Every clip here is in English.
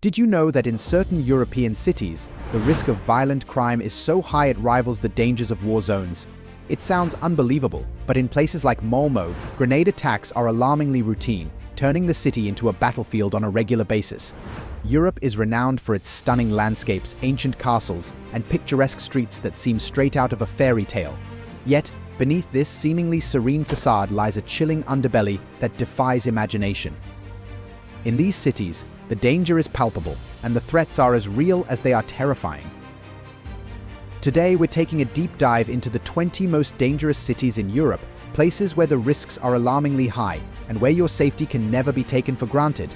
Did you know that in certain European cities, the risk of violent crime is so high it rivals the dangers of war zones? It sounds unbelievable, but in places like Malmö, grenade attacks are alarmingly routine, turning the city into a battlefield on a regular basis. Europe is renowned for its stunning landscapes, ancient castles, and picturesque streets that seem straight out of a fairy tale. Yet, beneath this seemingly serene facade lies a chilling underbelly that defies imagination. In these cities, the danger is palpable, and the threats are as real as they are terrifying. Today, we're taking a deep dive into the 20 most dangerous cities in Europe, places where the risks are alarmingly high, and where your safety can never be taken for granted.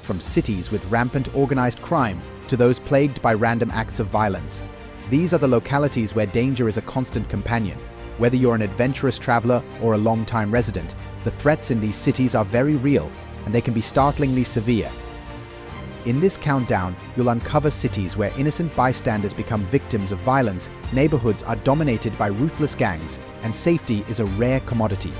From cities with rampant organized crime to those plagued by random acts of violence, these are the localities where danger is a constant companion. Whether you're an adventurous traveler or a long-time resident, the threats in these cities are very real, and they can be startlingly severe. In this countdown, you'll uncover cities where innocent bystanders become victims of violence, neighborhoods are dominated by ruthless gangs, and safety is a rare commodity.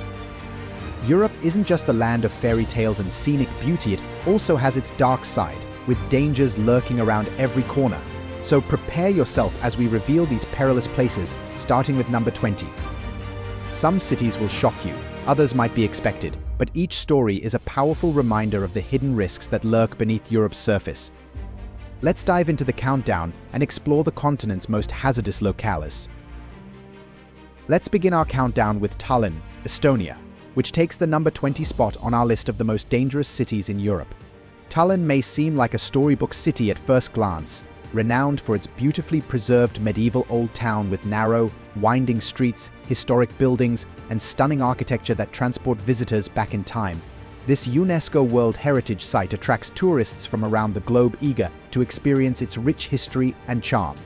Europe isn't just the land of fairy tales and scenic beauty, it also has its dark side, with dangers lurking around every corner. So prepare yourself as we reveal these perilous places, starting with number 20. Some cities will shock you, others might be expected, but each story is a powerful reminder of the hidden risks that lurk beneath Europe's surface. Let's dive into the countdown and explore the continent's most hazardous locales. Let's begin our countdown with Tallinn, Estonia, which takes the number 20 spot on our list of the most dangerous cities in Europe. Tallinn may seem like a storybook city at first glance, renowned for its beautifully preserved medieval old town with narrow, winding streets, historic buildings, and stunning architecture that transport visitors back in time. This UNESCO World Heritage Site attracts tourists from around the globe eager to experience its rich history and charm.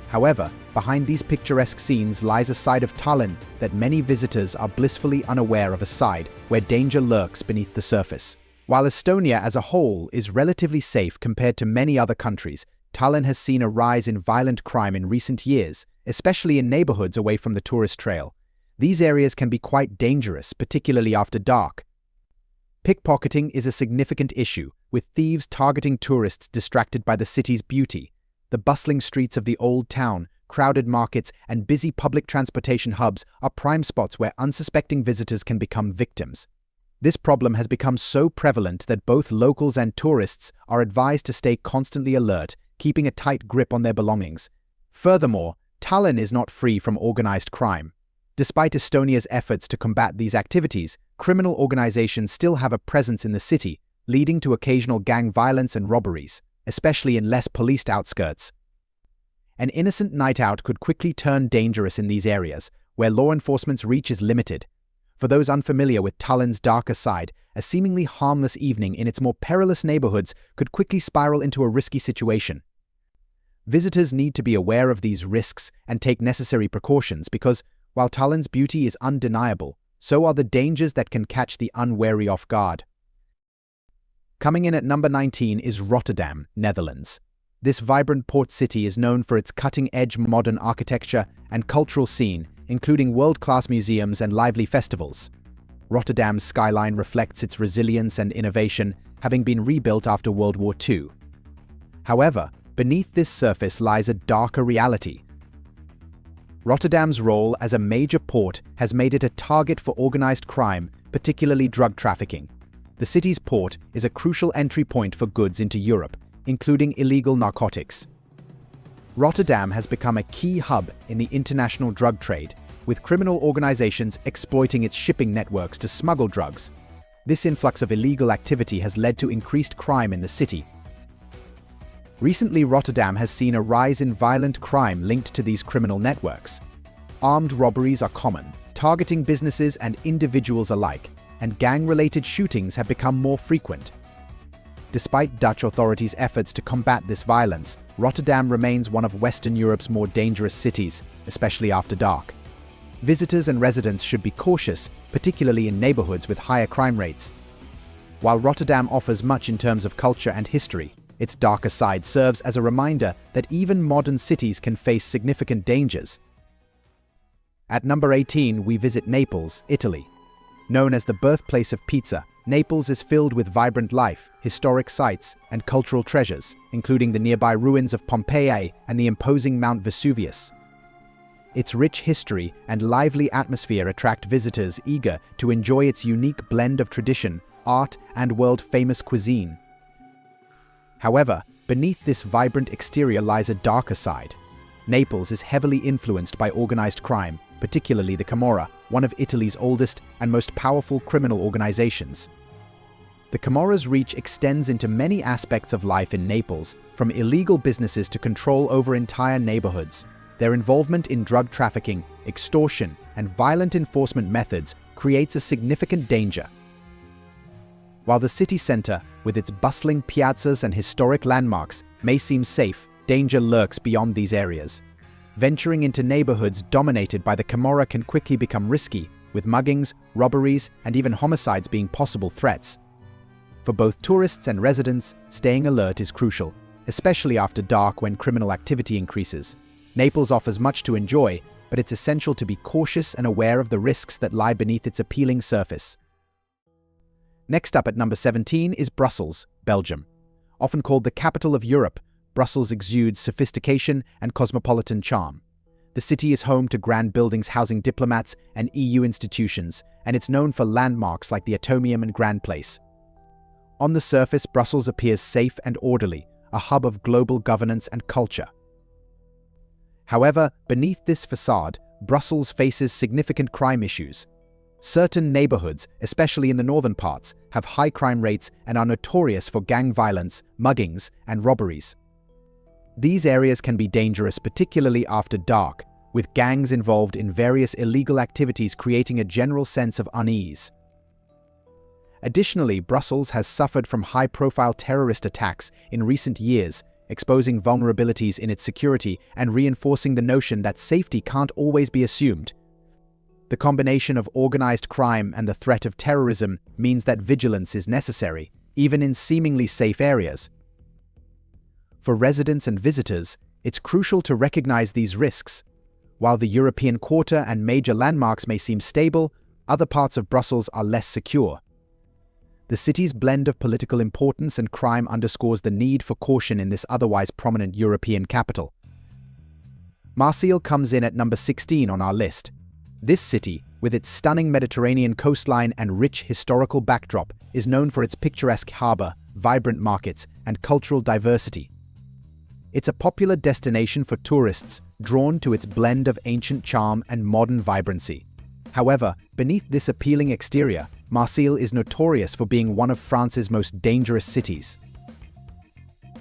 However, behind these picturesque scenes lies a side of Tallinn that many visitors are blissfully unaware of, a side where danger lurks beneath the surface. While Estonia as a whole is relatively safe compared to many other countries, Tallinn has seen a rise in violent crime in recent years, especially in neighborhoods away from the tourist trail. These areas can be quite dangerous, particularly after dark. Pickpocketing is a significant issue, with thieves targeting tourists distracted by the city's beauty. The bustling streets of the old town, crowded markets, and busy public transportation hubs are prime spots where unsuspecting visitors can become victims. This problem has become so prevalent that both locals and tourists are advised to stay constantly alert, keeping a tight grip on their belongings. Furthermore, Tallinn is not free from organized crime. Despite Estonia's efforts to combat these activities, criminal organizations still have a presence in the city, leading to occasional gang violence and robberies, especially in less policed outskirts. An innocent night out could quickly turn dangerous in these areas, where law enforcement's reach is limited. For those unfamiliar with Tallinn's darker side, a seemingly harmless evening in its more perilous neighborhoods could quickly spiral into a risky situation. Visitors need to be aware of these risks and take necessary precautions because, while Tallinn's beauty is undeniable, so are the dangers that can catch the unwary off guard. Coming in at number 19 is Rotterdam, Netherlands. This vibrant port city is known for its cutting-edge modern architecture and cultural scene, including world-class museums and lively festivals. Rotterdam's skyline reflects its resilience and innovation, having been rebuilt after World War II. However, beneath this surface lies a darker reality. Rotterdam's role as a major port has made it a target for organized crime, particularly drug trafficking. The city's port is a crucial entry point for goods into Europe, including illegal narcotics. Rotterdam has become a key hub in the international drug trade, with criminal organizations exploiting its shipping networks to smuggle drugs. This influx of illegal activity has led to increased crime in the city. Recently, Rotterdam has seen a rise in violent crime linked to these criminal networks. Armed robberies are common, targeting businesses and individuals alike, and gang-related shootings have become more frequent. Despite Dutch authorities' efforts to combat this violence, Rotterdam remains one of Western Europe's more dangerous cities, especially after dark. Visitors and residents should be cautious, particularly in neighborhoods with higher crime rates. While Rotterdam offers much in terms of culture and history, its darker side serves as a reminder that even modern cities can face significant dangers. At number 18, we visit Naples, Italy. Known as the birthplace of pizza, Naples is filled with vibrant life, historic sites, and cultural treasures, including the nearby ruins of Pompeii and the imposing Mount Vesuvius. Its rich history and lively atmosphere attract visitors eager to enjoy its unique blend of tradition, art, and world-famous cuisine. However, beneath this vibrant exterior lies a darker side. Naples is heavily influenced by organized crime, particularly the Camorra, one of Italy's oldest and most powerful criminal organizations. The Camorra's reach extends into many aspects of life in Naples, from illegal businesses to control over entire neighborhoods. Their involvement in drug trafficking, extortion, and violent enforcement methods creates a significant danger. While the city center, with its bustling piazzas and historic landmarks, may seem safe, danger lurks beyond these areas. Venturing into neighborhoods dominated by the Camorra can quickly become risky, with muggings, robberies, and even homicides being possible threats. For both tourists and residents, staying alert is crucial, especially after dark when criminal activity increases. Naples offers much to enjoy, but it's essential to be cautious and aware of the risks that lie beneath its appealing surface. Next up at number 17 is Brussels, Belgium. Often called the capital of Europe, Brussels exudes sophistication and cosmopolitan charm. The city is home to grand buildings housing diplomats and EU institutions, and it's known for landmarks like the Atomium and Grand Place. On the surface, Brussels appears safe and orderly, a hub of global governance and culture. However, beneath this facade, Brussels faces significant crime issues. Certain neighborhoods, especially in the northern parts, have high crime rates and are notorious for gang violence, muggings, and robberies. These areas can be dangerous, particularly after dark, with gangs involved in various illegal activities creating a general sense of unease. Additionally, Brussels has suffered from high-profile terrorist attacks in recent years, exposing vulnerabilities in its security and reinforcing the notion that safety can't always be assumed. The combination of organized crime and the threat of terrorism means that vigilance is necessary, even in seemingly safe areas. For residents and visitors, it's crucial to recognize these risks. While the European Quarter and major landmarks may seem stable, other parts of Brussels are less secure. The city's blend of political importance and crime underscores the need for caution in this otherwise prominent European capital. Marseille comes in at number 16 on our list. This city, with its stunning Mediterranean coastline and rich historical backdrop, is known for its picturesque harbor, vibrant markets, and cultural diversity. It's a popular destination for tourists, drawn to its blend of ancient charm and modern vibrancy. However, beneath this appealing exterior, Marseille is notorious for being one of France's most dangerous cities.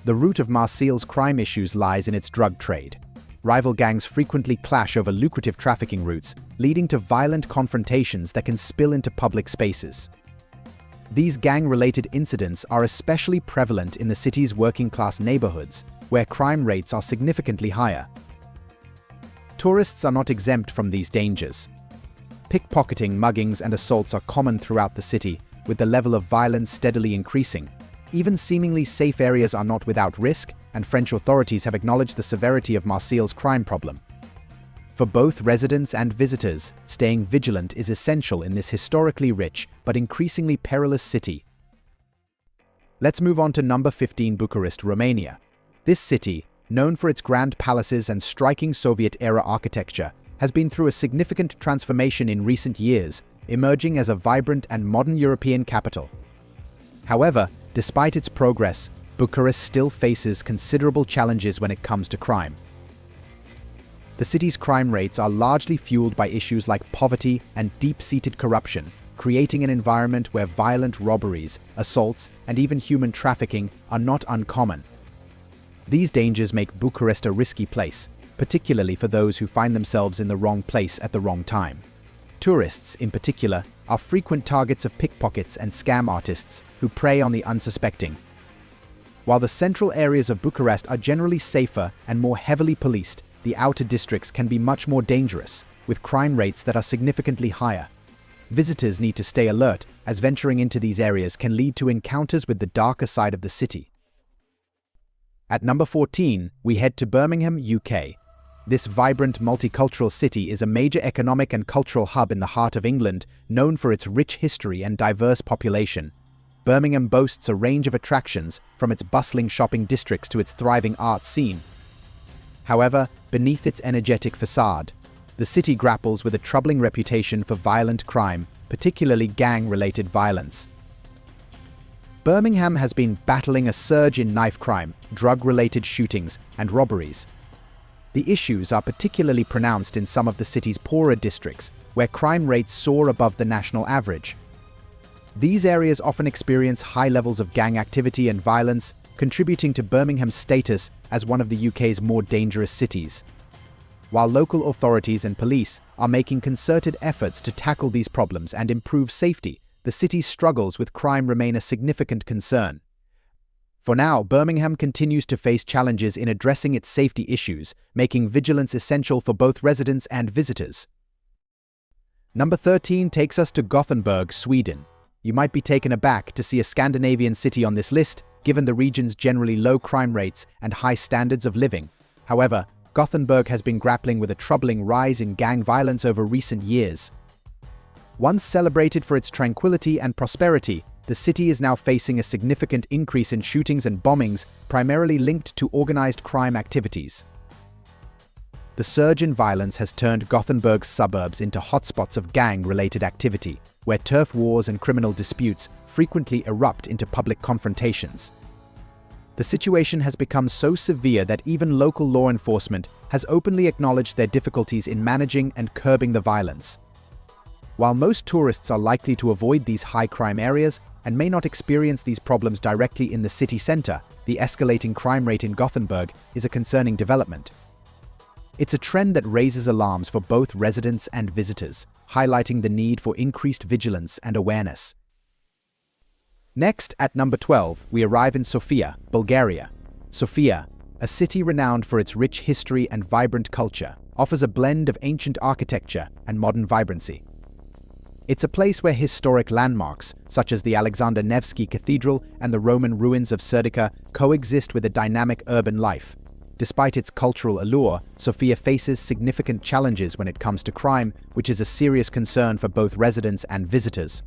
The root of Marseille's crime issues lies in its drug trade. Rival gangs frequently clash over lucrative trafficking routes, leading to violent confrontations that can spill into public spaces. These gang-related incidents are especially prevalent in the city's working-class neighborhoods, where crime rates are significantly higher. Tourists are not exempt from these dangers. Pickpocketing, muggings, and assaults are common throughout the city, with the level of violence steadily increasing. Even seemingly safe areas are not without risk, and French authorities have acknowledged the severity of Marseille's crime problem. For both residents and visitors, staying vigilant is essential in this historically rich but increasingly perilous city. Let's move on to number 15, Bucharest, Romania. This city, known for its grand palaces and striking Soviet-era architecture, has been through a significant transformation in recent years, emerging as a vibrant and modern European capital. However, despite its progress, Bucharest still faces considerable challenges when it comes to crime. The city's crime rates are largely fueled by issues like poverty and deep-seated corruption, creating an environment where violent robberies, assaults, and even human trafficking are not uncommon. These dangers make Bucharest a risky place, particularly for those who find themselves in the wrong place at the wrong time. Tourists, in particular, are frequent targets of pickpockets and scam artists who prey on the unsuspecting. While the central areas of Bucharest are generally safer and more heavily policed, the outer districts can be much more dangerous, with crime rates that are significantly higher. Visitors need to stay alert, as venturing into these areas can lead to encounters with the darker side of the city. At number 14, we head to Birmingham, UK. This vibrant multicultural city is a major economic and cultural hub in the heart of England, known for its rich history and diverse population. Birmingham boasts a range of attractions, from its bustling shopping districts to its thriving art scene. However, beneath its energetic facade, the city grapples with a troubling reputation for violent crime, particularly gang-related violence. Birmingham has been battling a surge in knife crime, drug-related shootings, and robberies. The issues are particularly pronounced in some of the city's poorer districts, where crime rates soar above the national average. These areas often experience high levels of gang activity and violence, contributing to Birmingham's status as one of the UK's more dangerous cities. While local authorities and police are making concerted efforts to tackle these problems and improve safety, the city's struggles with crime remain a significant concern. For now, Birmingham continues to face challenges in addressing its safety issues, making vigilance essential for both residents and visitors. Number 13 takes us to Gothenburg, Sweden. You might be taken aback to see a Scandinavian city on this list, given the region's generally low crime rates and high standards of living. However, Gothenburg has been grappling with a troubling rise in gang violence over recent years. Once celebrated for its tranquility and prosperity, the city is now facing a significant increase in shootings and bombings, primarily linked to organized crime activities. The surge in violence has turned Gothenburg's suburbs into hotspots of gang-related activity, where turf wars and criminal disputes frequently erupt into public confrontations. The situation has become so severe that even local law enforcement has openly acknowledged their difficulties in managing and curbing the violence. While most tourists are likely to avoid these high-crime areas and may not experience these problems directly in the city center, the escalating crime rate in Gothenburg is a concerning development. It's a trend that raises alarms for both residents and visitors, highlighting the need for increased vigilance and awareness. Next, at number 12, we arrive in Sofia, Bulgaria. Sofia, a city renowned for its rich history and vibrant culture, offers a blend of ancient architecture and modern vibrancy. It's a place where historic landmarks, such as the Alexander Nevsky Cathedral and the Roman ruins of Serdica, coexist with a dynamic urban life. Despite its cultural allure, Sofia faces significant challenges when it comes to crime, which is a serious concern for both residents and visitors.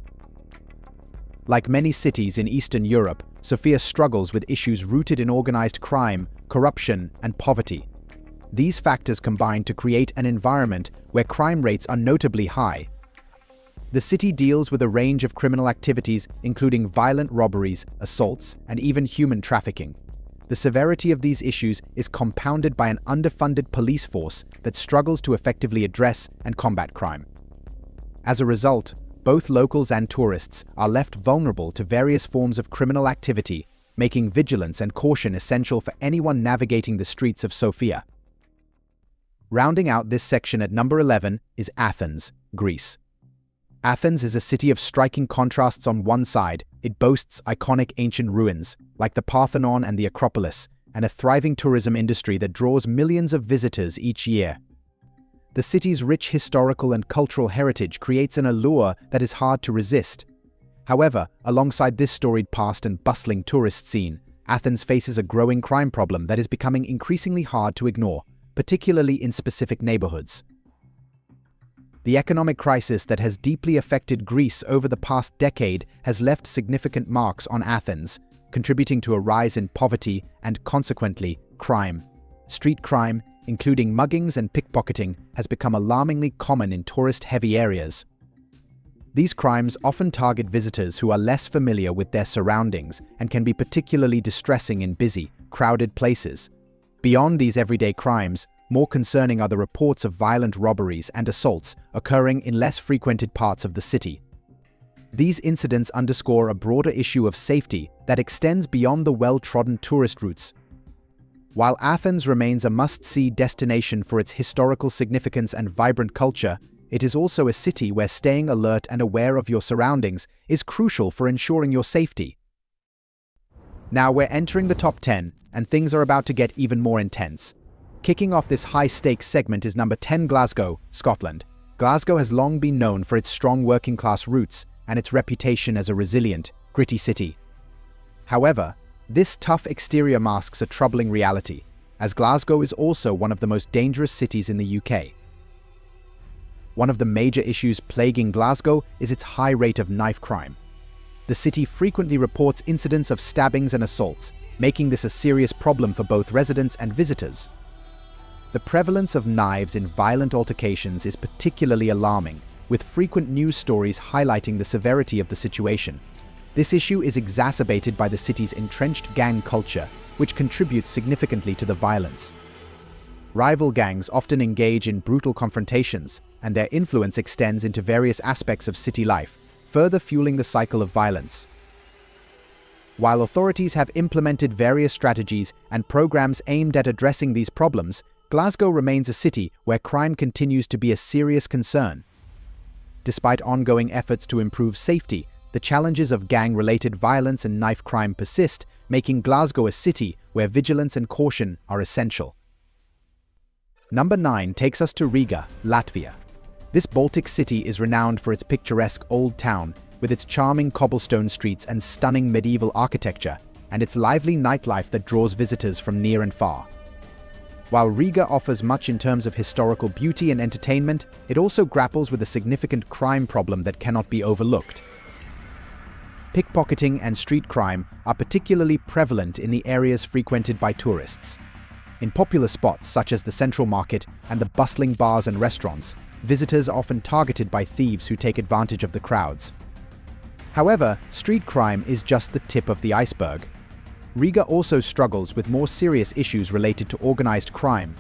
Like many cities in Eastern Europe, Sofia struggles with issues rooted in organized crime, corruption, and poverty. These factors combine to create an environment where crime rates are notably high. The city deals with a range of criminal activities, including violent robberies, assaults, and even human trafficking. The severity of these issues is compounded by an underfunded police force that struggles to effectively address and combat crime. As a result, both locals and tourists are left vulnerable to various forms of criminal activity, making vigilance and caution essential for anyone navigating the streets of Sofia. Rounding out this section at number 11 is Athens, Greece. Athens is a city of striking contrasts. On one side, it boasts iconic ancient ruins, like the Parthenon and the Acropolis, and a thriving tourism industry that draws millions of visitors each year. The city's rich historical and cultural heritage creates an allure that is hard to resist. However, alongside this storied past and bustling tourist scene, Athens faces a growing crime problem that is becoming increasingly hard to ignore, particularly in specific neighborhoods. The economic crisis that has deeply affected Greece over the past decade has left significant marks on Athens, contributing to a rise in poverty and, consequently, crime. Street crime, including muggings and pickpocketing, has become alarmingly common in tourist-heavy areas. These crimes often target visitors who are less familiar with their surroundings and can be particularly distressing in busy, crowded places. Beyond these everyday crimes, more concerning are the reports of violent robberies and assaults occurring in less frequented parts of the city. These incidents underscore a broader issue of safety that extends beyond the well-trodden tourist routes. While Athens remains a must-see destination for its historical significance and vibrant culture, it is also a city where staying alert and aware of your surroundings is crucial for ensuring your safety. Now we're entering the top 10, and things are about to get even more intense. Kicking off this high-stakes segment is number 10, Glasgow, Scotland. Glasgow has long been known for its strong working-class roots and its reputation as a resilient, gritty city. However, this tough exterior masks a troubling reality. as Glasgow is also one of the most dangerous cities in the UK. One of the major issues plaguing Glasgow is its high rate of knife crime. The city frequently reports incidents of stabbings and assaults, making this a serious problem for both residents and visitors. The prevalence of knives in violent altercations is particularly alarming, with frequent news stories highlighting the severity of the situation. This issue is exacerbated by the city's entrenched gang culture, which contributes significantly to the violence. Rival gangs often engage in brutal confrontations, and their influence extends into various aspects of city life, further fueling the cycle of violence. While authorities have implemented various strategies and programs aimed at addressing these problems, Glasgow remains a city where crime continues to be a serious concern. Despite ongoing efforts to improve safety, the challenges of gang-related violence and knife crime persist, making Glasgow a city where vigilance and caution are essential. Number 9 takes us to Riga, Latvia. This Baltic city is renowned for its picturesque old town, with its charming cobblestone streets and stunning medieval architecture, and its lively nightlife that draws visitors from near and far. While Riga offers much in terms of historical beauty and entertainment, it also grapples with a significant crime problem that cannot be overlooked. Pickpocketing and street crime are particularly prevalent in the areas frequented by tourists. In popular spots such as the Central Market and the bustling bars and restaurants, visitors are often targeted by thieves who take advantage of the crowds. However, street crime is just the tip of the iceberg. Riga also struggles with more serious issues related to organized crime.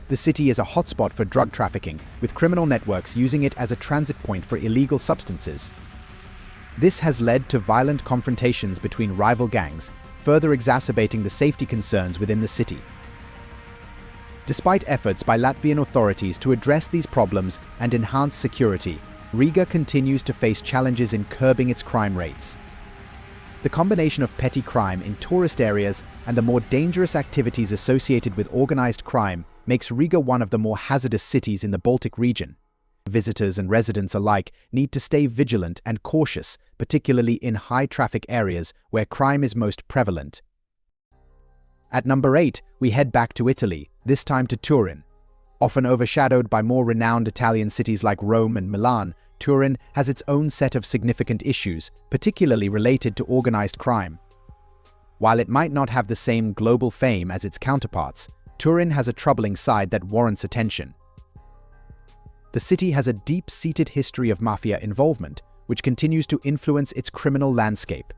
The city is a hotspot for drug trafficking, with criminal networks using it as a transit point for illegal substances. This has led to violent confrontations between rival gangs, further exacerbating the safety concerns within the city. Despite efforts by Latvian authorities to address these problems and enhance security, Riga continues to face challenges in curbing its crime rates. The combination of petty crime in tourist areas and the more dangerous activities associated with organized crime makes Riga one of the more hazardous cities in the Baltic region. Visitors and residents alike need to stay vigilant and cautious, particularly in high-traffic areas where crime is most prevalent. At number 8, we head back to Italy, this time to Turin. Often overshadowed by more renowned Italian cities like Rome and Milan, Turin has its own set of significant issues, particularly related to organized crime. While it might not have the same global fame as its counterparts, Turin has a troubling side that warrants attention. The city has a deep-seated history of mafia involvement, which continues to influence its criminal landscape.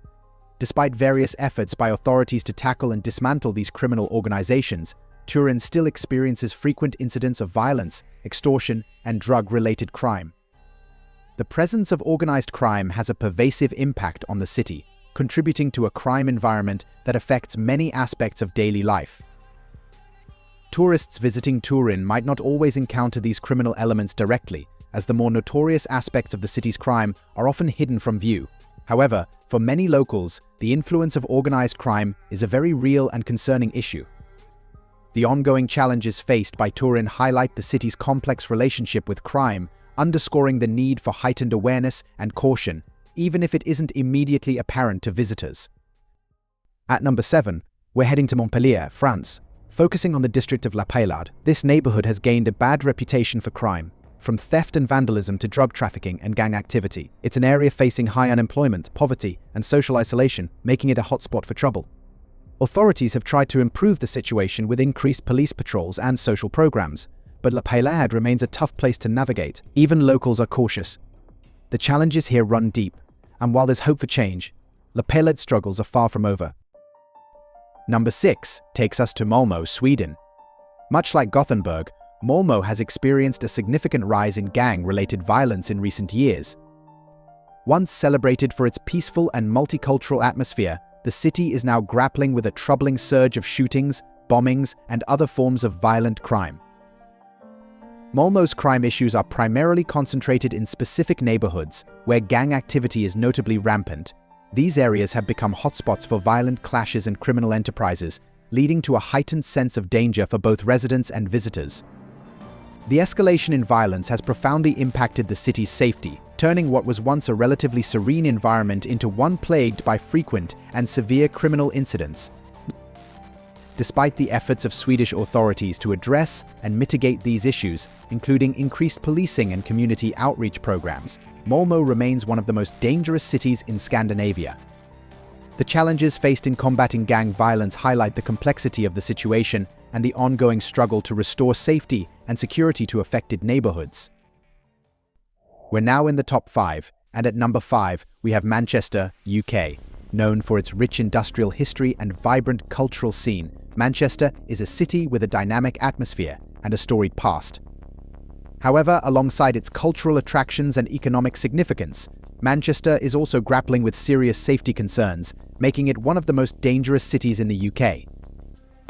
Despite various efforts by authorities to tackle and dismantle these criminal organizations, Turin still experiences frequent incidents of violence, extortion, and drug-related crime. The presence of organized crime has a pervasive impact on the city, contributing to a crime environment that affects many aspects of daily life. Tourists visiting Turin might not always encounter these criminal elements directly, as the more notorious aspects of the city's crime are often hidden from view. However, for many locals, the influence of organized crime is a very real and concerning issue. The ongoing challenges faced by Turin highlight the city's complex relationship with crime, underscoring the need for heightened awareness and caution, even if it isn't immediately apparent to visitors. At number 7, we're heading to Montpellier, France. Focusing on the district of La Paillade, this neighborhood has gained a bad reputation for crime. From theft and vandalism to drug trafficking and gang activity, it's an area facing high unemployment, poverty, and social isolation, making it a hotspot for trouble. Authorities have tried to improve the situation with increased police patrols and social programs, but La Paillade remains a tough place to navigate. Even locals are cautious. The challenges here run deep, and while there's hope for change, La Paillade's struggles are far from over. Number 6 takes us to Malmö, Sweden. Much like Gothenburg, Malmö has experienced a significant rise in gang-related violence in recent years. Once celebrated for its peaceful and multicultural atmosphere, the city is now grappling with a troubling surge of shootings, bombings, and other forms of violent crime. Malmö's crime issues are primarily concentrated in specific neighborhoods, where gang activity is notably rampant. These areas have become hotspots for violent clashes and criminal enterprises, leading to a heightened sense of danger for both residents and visitors. The escalation in violence has profoundly impacted the city's safety, turning what was once a relatively serene environment into one plagued by frequent and severe criminal incidents. despite the efforts of Swedish authorities to address and mitigate these issues, including increased policing and community outreach programs, Malmö remains one of the most dangerous cities in Scandinavia. The challenges faced in combating gang violence highlight the complexity of the situation and the ongoing struggle to restore safety and security to affected neighborhoods. We're now in the top 5, and at number 5, we have Manchester, UK. Known for its rich industrial history and vibrant cultural scene, Manchester is a city with a dynamic atmosphere and a storied past. However, alongside its cultural attractions and economic significance, Manchester is also grappling with serious safety concerns, making it one of the most dangerous cities in the UK.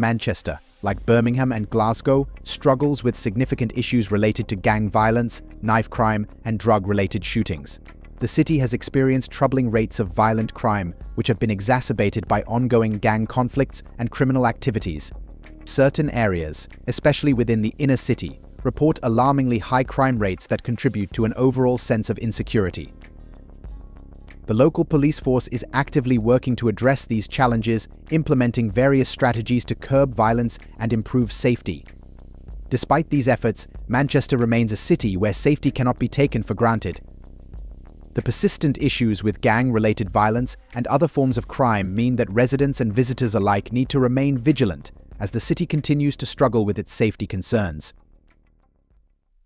Manchester, like Birmingham and Glasgow, struggles with significant issues related to gang violence, knife crime, and drug-related shootings. The city has experienced troubling rates of violent crime, which have been exacerbated by ongoing gang conflicts and criminal activities. Certain areas, especially within the inner city, report alarmingly high crime rates that contribute to an overall sense of insecurity. The local police force is actively working to address these challenges, implementing various strategies to curb violence and improve safety. Despite these efforts, Manchester remains a city where safety cannot be taken for granted. The persistent issues with gang-related violence and other forms of crime mean that residents and visitors alike need to remain vigilant as the city continues to struggle with its safety concerns.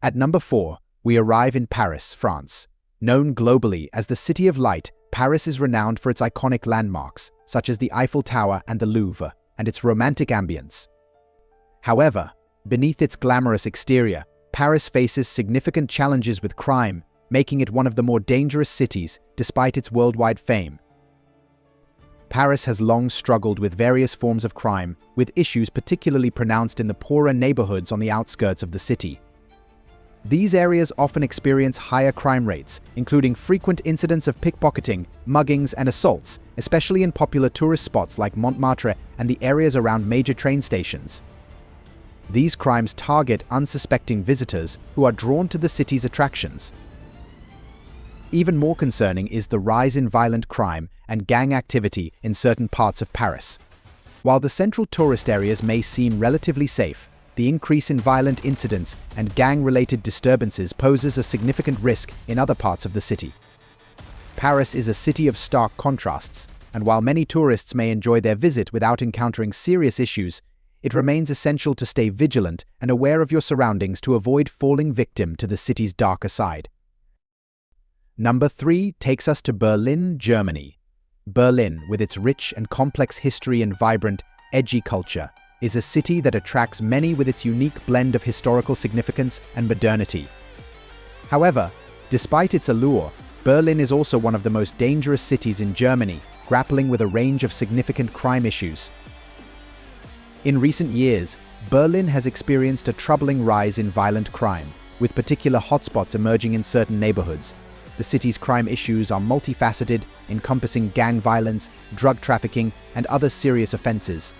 At number 4, we arrive in Paris, France. Known globally as the City of Light, Paris is renowned for its iconic landmarks, such as the Eiffel Tower and the Louvre, and its romantic ambience. However, beneath its glamorous exterior, Paris faces significant challenges with crime, making it one of the more dangerous cities despite its worldwide fame. Paris has long struggled with various forms of crime, with issues particularly pronounced in the poorer neighborhoods on the outskirts of the city. These areas often experience higher crime rates, including frequent incidents of pickpocketing, muggings, and assaults, especially in popular tourist spots like Montmartre and the areas around major train stations. These crimes target unsuspecting visitors who are drawn to the city's attractions. Even more concerning is the rise in violent crime and gang activity in certain parts of Paris. While the central tourist areas may seem relatively safe, the increase in violent incidents and gang-related disturbances poses a significant risk in other parts of the city. Paris is a city of stark contrasts, and while many tourists may enjoy their visit without encountering serious issues, it remains essential to stay vigilant and aware of your surroundings to avoid falling victim to the city's darker side. Number 3 takes us to Berlin, Germany. Berlin, with its rich and complex history and vibrant, edgy culture, is a city that attracts many with its unique blend of historical significance and modernity. However, despite its allure, Berlin is also one of the most dangerous cities in Germany, grappling with a range of significant crime issues. In recent years, Berlin has experienced a troubling rise in violent crime, with particular hotspots emerging in certain neighborhoods. The city's crime issues are multifaceted, encompassing gang violence, drug trafficking, and other serious offenses.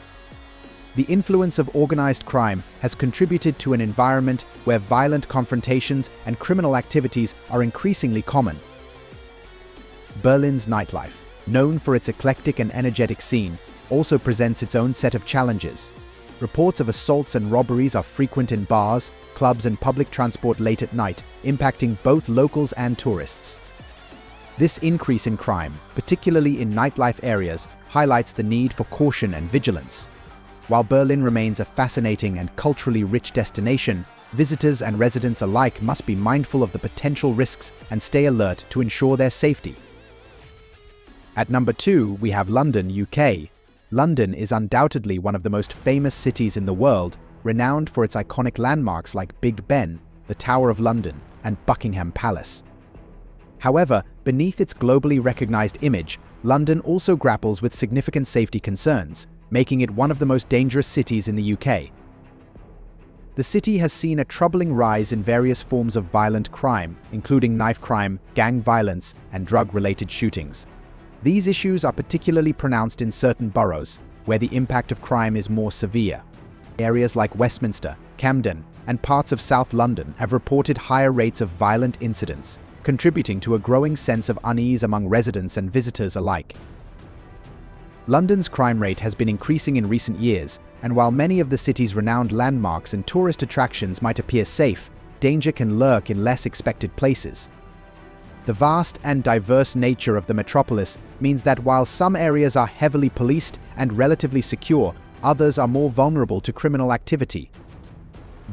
The influence of organized crime has contributed to an environment where violent confrontations and criminal activities are increasingly common. Berlin's nightlife, known for its eclectic and energetic scene, also presents its own set of challenges. Reports of assaults and robberies are frequent in bars, clubs, and public transport late at night, impacting both locals and tourists. This increase in crime, particularly in nightlife areas, highlights the need for caution and vigilance. While Berlin remains a fascinating and culturally rich destination, visitors and residents alike must be mindful of the potential risks and stay alert to ensure their safety. At number 2, we have London, UK. London is undoubtedly one of the most famous cities in the world, renowned for its iconic landmarks like Big Ben, the Tower of London, and Buckingham Palace. However, beneath its globally recognized image, London also grapples with significant safety concerns, making it one of the most dangerous cities in the UK. The city has seen a troubling rise in various forms of violent crime, including knife crime, gang violence, and drug-related shootings. These issues are particularly pronounced in certain boroughs, where the impact of crime is more severe. Areas like Westminster, Camden, and parts of South London have reported higher rates of violent incidents, contributing to a growing sense of unease among residents and visitors alike. London's crime rate has been increasing in recent years, and while many of the city's renowned landmarks and tourist attractions might appear safe, danger can lurk in less expected places. The vast and diverse nature of the metropolis means that while some areas are heavily policed and relatively secure, others are more vulnerable to criminal activity.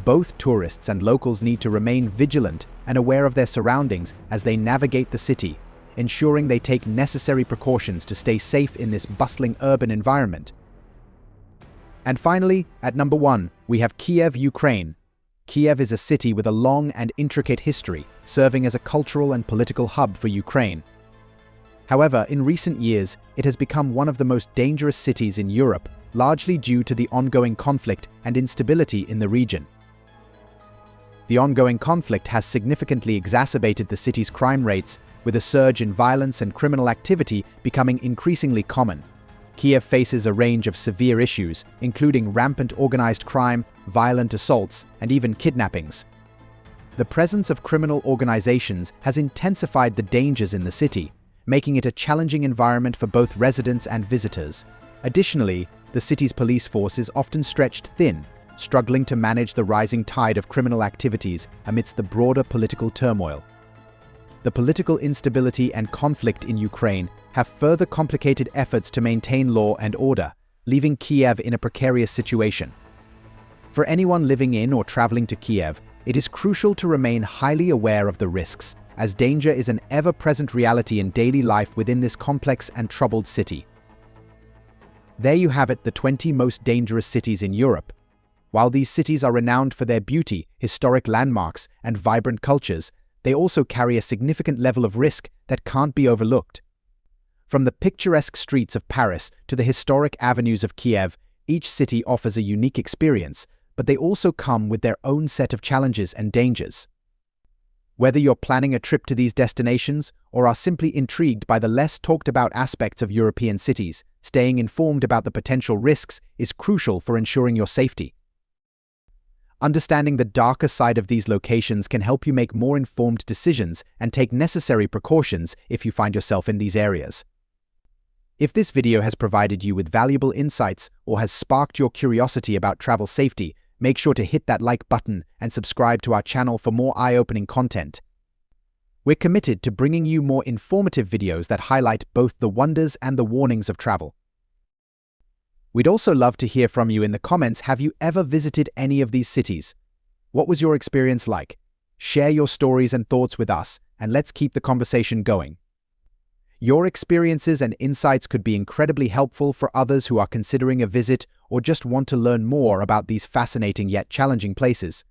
Both tourists and locals need to remain vigilant and aware of their surroundings as they navigate the city, ensuring they take necessary precautions to stay safe in this bustling urban environment. And finally, at number 1, we have Kiev, Ukraine. Kiev is a city with a long and intricate history, serving as a cultural and political hub for Ukraine. However, in recent years, it has become one of the most dangerous cities in Europe, largely due to the ongoing conflict and instability in the region. The ongoing conflict has significantly exacerbated the city's crime rates, with a surge in violence and criminal activity becoming increasingly common. Kiev faces a range of severe issues, including rampant organized crime, violent assaults, and even kidnappings. The presence of criminal organizations has intensified the dangers in the city, making it a challenging environment for both residents and visitors. Additionally, the city's police force is often stretched thin, struggling to manage the rising tide of criminal activities amidst the broader political turmoil. The political instability and conflict in Ukraine have further complicated efforts to maintain law and order, leaving Kiev in a precarious situation. For anyone living in or traveling to Kiev, it is crucial to remain highly aware of the risks, as danger is an ever-present reality in daily life within this complex and troubled city. There you have it, the 20 most dangerous cities in Europe. While these cities are renowned for their beauty, historic landmarks, and vibrant cultures, they also carry a significant level of risk that can't be overlooked. From the picturesque streets of Paris to the historic avenues of Kiev, each city offers a unique experience, but they also come with their own set of challenges and dangers. Whether you're planning a trip to these destinations or are simply intrigued by the less talked about aspects of European cities, staying informed about the potential risks is crucial for ensuring your safety. Understanding the darker side of these locations can help you make more informed decisions and take necessary precautions if you find yourself in these areas. If this video has provided you with valuable insights or has sparked your curiosity about travel safety, make sure to hit that like button and subscribe to our channel for more eye-opening content. We're committed to bringing you more informative videos that highlight both the wonders and the warnings of travel. We'd also love to hear from you in the comments. Have you ever visited any of these cities? What was your experience like? Share your stories and thoughts with us, and let's keep the conversation going. Your experiences and insights could be incredibly helpful for others who are considering a visit or just want to learn more about these fascinating yet challenging places.